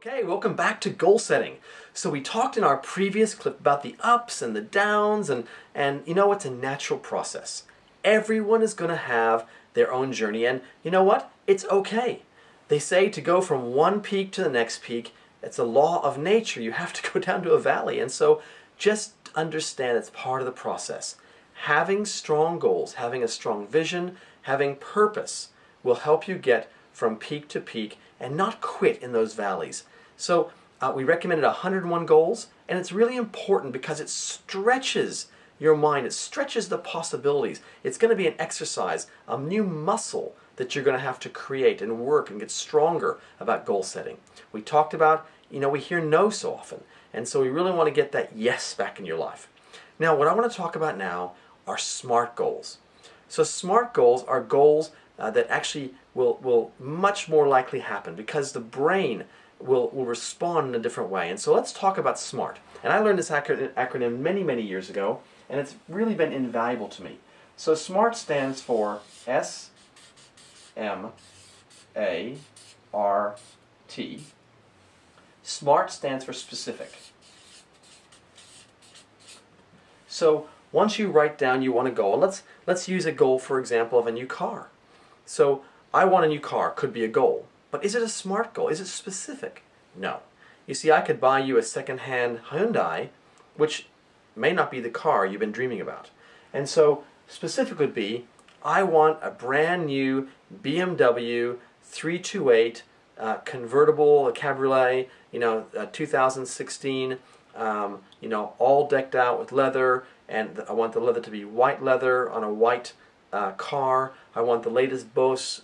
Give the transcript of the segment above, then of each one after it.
Okay, welcome back to goal setting. So we talked in our previous clip about the ups and the downs and you know, it's a natural process. Everyone is going to have their own journey, and you know what? It's okay. They say to go from one peak to the next peak, it's a law of nature. You have to go down to a valley, and so just understand it's part of the process. Having strong goals, having a strong vision, having purpose will help you get from peak to peak and not quit in those valleys. So we recommended 101 goals, and it's really important because it stretches your mind, it stretches the possibilities. It's going to be an exercise, a new muscle that you're going to have to create and work and get stronger about goal setting. We talked about, you know, we hear no so often, and so we really want to get that yes back in your life. Now, what I want to talk about now are SMART goals. So SMART goals are goals that actually will much more likely happen because the brain will respond in a different way. And so let's talk about SMART. And I learned this acronym many years ago, and it's really been invaluable to me. So SMART stands for S-M-A-R-T. SMART stands for specific. So once you write down you want a goal, let's use a goal, for example, of a new car. So I want a new car could be a goal, but is it a SMART goal? Is it specific? No. You see, I could buy you a second-hand Hyundai, which may not be the car you've been dreaming about. And so specific would be, I want a brand new BMW 328 convertible, a cabriolet, 2016, you know, all decked out with leather, and I want the leather to be white leather on a white car. I want the latest Bose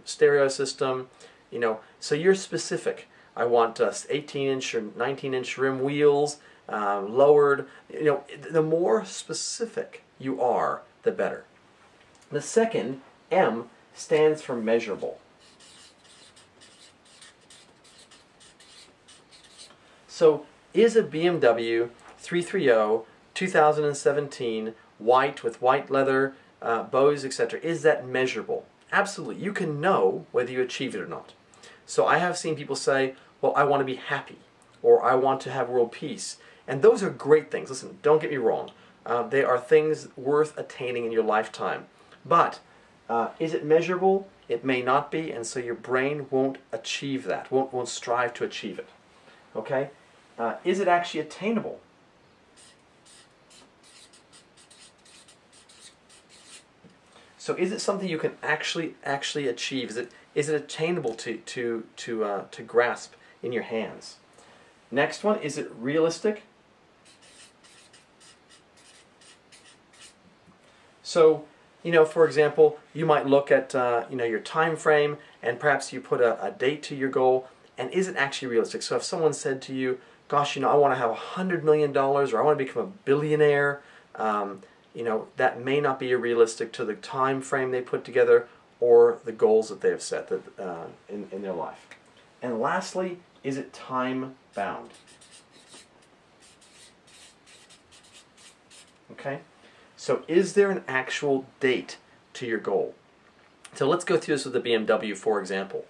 stereo system, you know. So you're specific. I want 18-inch or 19-inch rim wheels, lowered. You know, the more specific you are, the better. The second, M, stands for measurable. So is a BMW 330 2017 white with white leather, Bose, etc., is that measurable? Absolutely. You can know whether you achieve it or not. So I have seen people say, well, I want to be happy, or I want to have world peace. And those are great things. Listen, don't get me wrong. They are things worth attaining in your lifetime. But is it measurable? It may not be, and so your brain won't achieve that, won't strive to achieve it. Okay? Is it actually attainable? So is it something you can actually achieve? Is it attainable to grasp in your hands? Next one, is it realistic? So, you know, for example, you might look at you know, your time frame, and perhaps you put a date to your goal, and is it actually realistic? So if someone said to you, gosh, you know, I want to have $100 million, or I want to become a billionaire, you know, that may not be realistic to the time frame they put together or the goals that they have set that, in their life. And lastly, is it time bound? Okay? So is there an actual date to your goal? So let's go through this with the BMW, for example.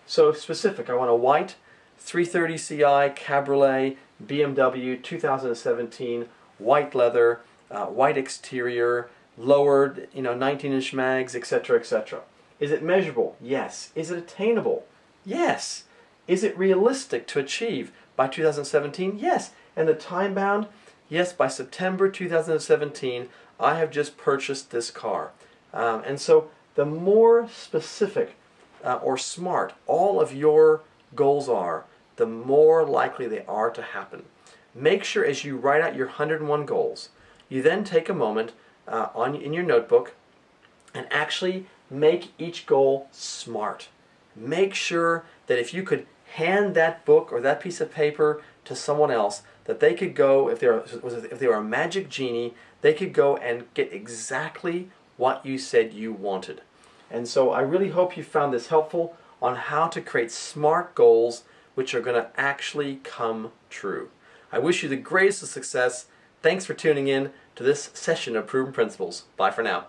So specific, I want a white 330 Ci Cabriolet BMW 2017, white leather, white exterior, lowered, you know, 19-inch mags, etc., etc. Is it measurable? Yes. Is it attainable? Yes. Is it realistic to achieve by 2017? Yes. And the time bound? Yes, by September 2017, I have just purchased this car. And so the more specific or SMART all of your goals are, the more likely they are to happen. Make sure as you write out your 101 goals, you then take a moment in your notebook and actually make each goal SMART. Make sure that if you could hand that book or that piece of paper to someone else, that they could go, if they were a magic genie, they could go and get exactly what you said you wanted. And so I really hope you found this helpful on how to create SMART goals which are going to actually come true. I wish you the greatest of success. Thanks for tuning in to this session of Proven Principles. Bye for now.